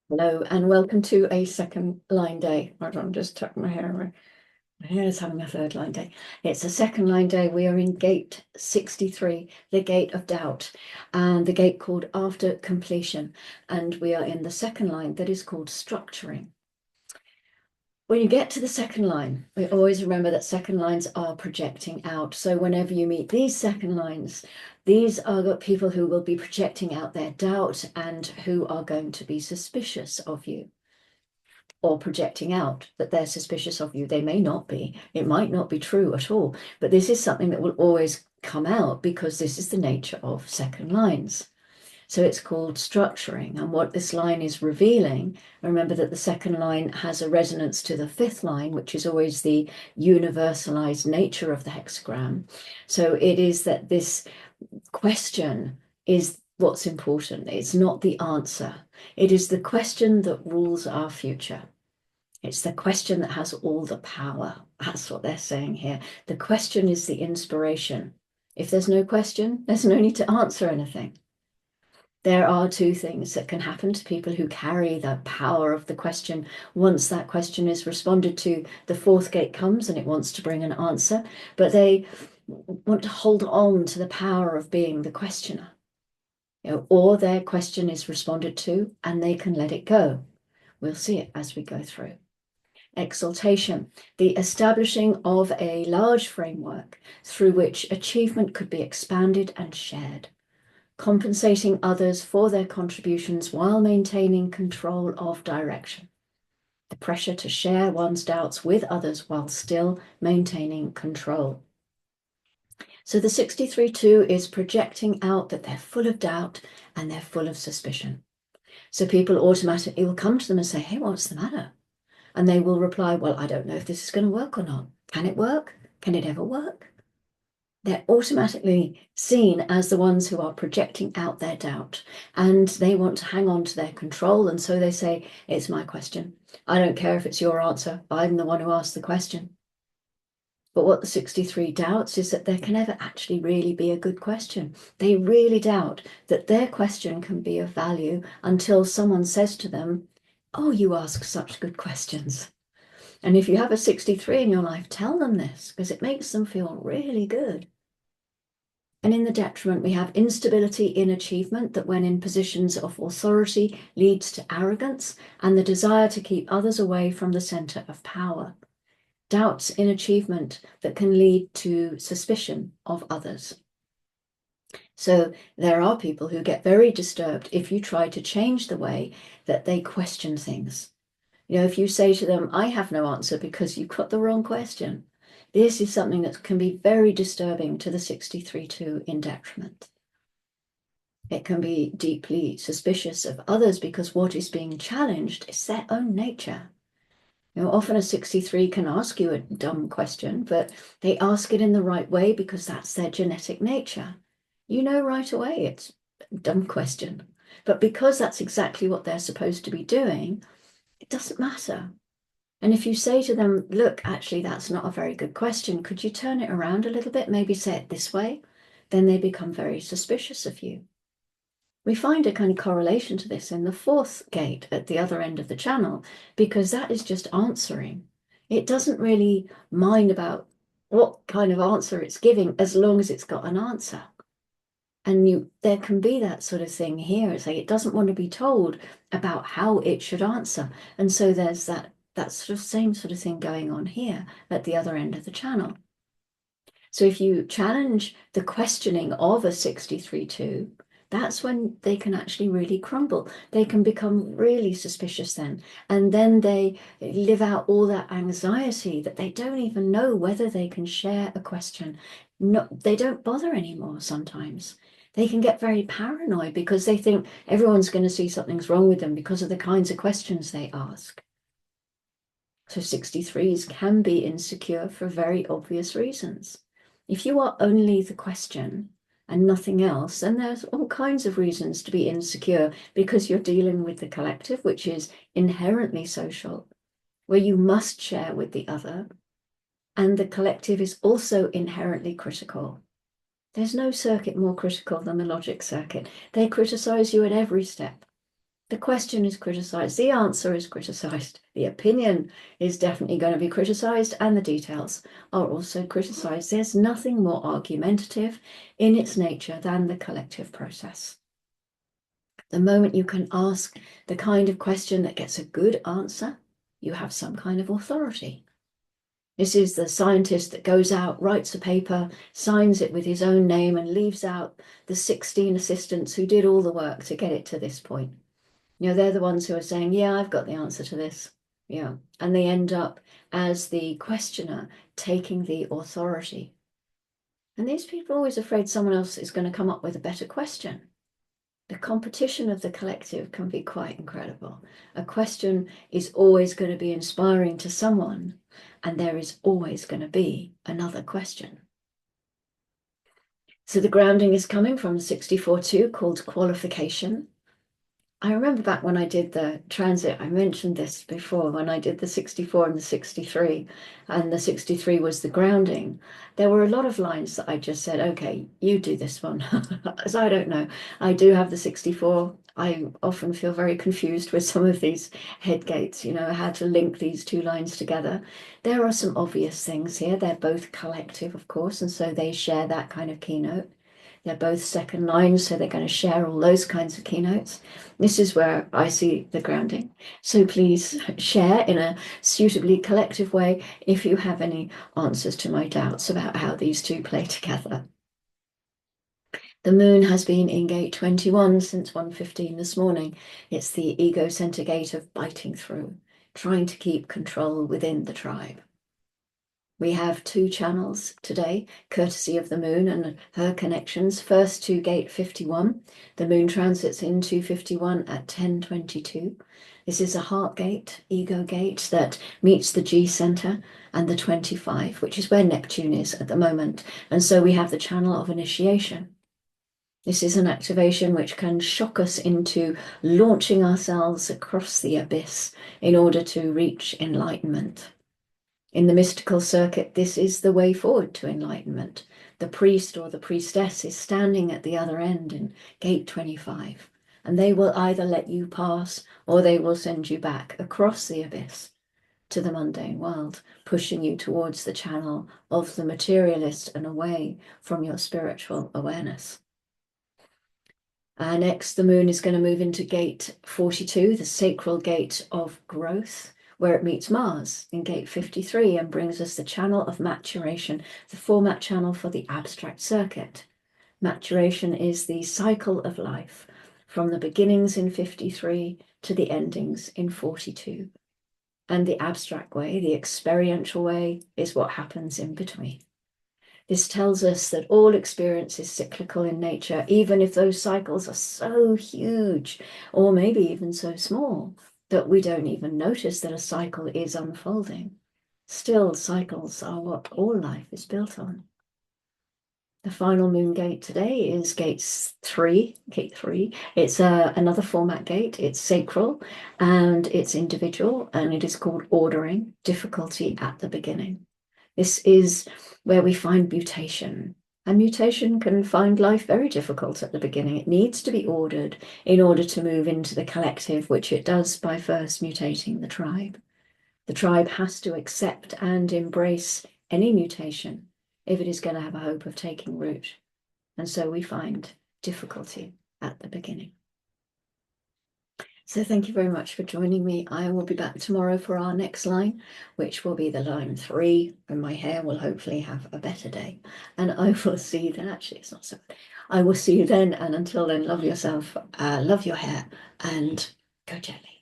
Hello and welcome to a second line day. Hold on, just tuck my hair away. My hair is having a third line day. It's a second line day. We are in gate 63, the gate of doubt, and the gate called after completion. And we are in the second line that is called structuring. When you get to the second line, we always remember that second lines are projecting out. So whenever you meet these second lines, these are the people who will be projecting out their doubt and who are going to be suspicious of you, or projecting out that they're suspicious of you. They may not be. It might not be true at all. But this is something that will always come out because this is the nature of second lines. So it's called structuring. And what this line is revealing, remember that the second line has a resonance to the fifth line, which is always the universalized nature of the hexagram. So it is that this question is what's important. It's not the answer. It is the question that rules our future. It's the question that has all the power. That's what they're saying here. The question is the inspiration. If there's no question, there's no need to answer anything. There are two things that can happen to people who carry the power of the question. Once that question is responded to, the fourth gate comes and it wants to bring an answer, but they want to hold on to the power of being the questioner. Or their question is responded to and they can let it go. We'll see it as we go through. Exaltation, the establishing of a large framework through which achievement could be expanded and shared, compensating others for their contributions while maintaining control of direction. The pressure to share one's doubts with others while still maintaining control. So the 63-2 is projecting out that they're full of doubt and they're full of suspicion. So people automatically will come to them and say, hey, what's the matter? And they will reply, well, I don't know if this is going to work or not. Can it work? Can it ever work? They're automatically seen as the ones who are projecting out their doubt, and they want to hang on to their control. And so they say, it's my question. I don't care if it's your answer. I'm the one who asked the question. But what the 63 doubts is that there can never actually really be a good question. They really doubt that their question can be of value until someone says to them, oh, you ask such good questions. And if you have a 63 in your life, tell them this because it makes them feel really good. And in the detriment, we have instability in achievement that when in positions of authority leads to arrogance and the desire to keep others away from the center of power. Doubts in achievement that can lead to suspicion of others. So there are people who get very disturbed if you try to change the way that they question things. If you say to them, I have no answer because you got the wrong question, this is something that can be very disturbing to the 63-2 in detriment. It can be deeply suspicious of others because what is being challenged is their own nature. Often a 63 can ask you a dumb question, but they ask it in the right way because that's their genetic nature. You know right away it's a dumb question, but because that's exactly what they're supposed to be doing, it doesn't matter. And if you say to them, look, actually, that's not a very good question. Could you turn it around a little bit? Maybe say it this way. Then they become very suspicious of you. We find a kind of correlation to this in the fourth gate at the other end of the channel, because that is just answering. It doesn't really mind about what kind of answer it's giving as long as it's got an answer. And there can be that sort of thing here. It's like it doesn't want to be told about how it should answer. And so there's that sort of same sort of thing going on here at the other end of the channel. So if you challenge the questioning of a 63-2, that's when they can actually really crumble. They can become really suspicious then. And then they live out all that anxiety that they don't even know whether they can share a question. No, they don't bother anymore sometimes. They can get very paranoid because they think everyone's going to see something's wrong with them because of the kinds of questions they ask. So 63s can be insecure for very obvious reasons. If you are only the question and nothing else, then there's all kinds of reasons to be insecure because you're dealing with the collective, which is inherently social, where you must share with the other. And the collective is also inherently critical. There's no circuit more critical than the logic circuit. They criticize you at every step. The question is criticized, the answer is criticized, the opinion is definitely going to be criticized, and the details are also criticized. There's nothing more argumentative in its nature than the collective process. The moment you can ask the kind of question that gets a good answer, you have some kind of authority. This is the scientist that goes out, writes a paper, signs it with his own name, and leaves out the 16 assistants who did all the work to get it to this point. You know, they're the ones who are saying, yeah, I've got the answer to this. Yeah. And they end up as the questioner taking the authority. And these people are always afraid someone else is going to come up with a better question. The competition of the collective can be quite incredible. A question is always going to be inspiring to someone, and there is always going to be another question. So the grounding is coming from 64.2 called qualification. I remember back when I did the transit, I mentioned this before, when I did the 64 and the 63, and the 63 was the grounding. There were a lot of lines that I just said, okay, you do this one, as I don't know. I do have the 64. I often feel very confused with some of these head gates, you know, how to link these two lines together. There are some obvious things here. They're both collective, of course, and so they share that kind of keynote. They're both second lines, so they're going to share all those kinds of keynotes. This is where I see the grounding. So please share in a suitably collective way if you have any answers to my doubts about how these two play together. The moon has been in gate 21 since 1:15 this morning. It's the ego center gate of biting through, trying to keep control within the tribe. We have two channels today, courtesy of the moon and her connections. First to gate 51. The moon transits into 51 at 10:22. This is a heart gate, ego gate, that meets the G center and the 25, which is where Neptune is at the moment. And so we have the channel of initiation. This is an activation which can shock us into launching ourselves across the abyss in order to reach enlightenment. In the mystical circuit, this is the way forward to enlightenment. The priest or the priestess is standing at the other end in gate 25, and they will either let you pass or they will send you back across the abyss to the mundane world, pushing you towards the channel of the materialist and away from your spiritual awareness. Next, the moon is going to move into gate 42, the sacral gate of growth, where it meets Mars in gate 53 and brings us the channel of maturation, the format channel for the abstract circuit. Maturation is the cycle of life from the beginnings in 53 to the endings in 42. And the abstract way, the experiential way, is what happens in between. This tells us that all experience is cyclical in nature, even if those cycles are so huge, or maybe even so small, that we don't even notice that a cycle is unfolding. Still, cycles are what all life is built on. The final moon gate today is gate 3. It's another format gate. It's sacral and it's individual, and it is called ordering, difficulty at the beginning. This is where we find mutation. And mutation can find life very difficult at the beginning. It needs to be ordered in order to move into the collective, which it does by first mutating the tribe. The tribe has to accept and embrace any mutation if it is going to have a hope of taking root. And so we find difficulty at the beginning. So thank you very much for joining me. I will be back tomorrow for our next line, which will be the line 3, and my hair will hopefully have a better day. And I will see you then. Actually, it's not so bad. I will see you then. And until then, love yourself, love your hair, and go gently.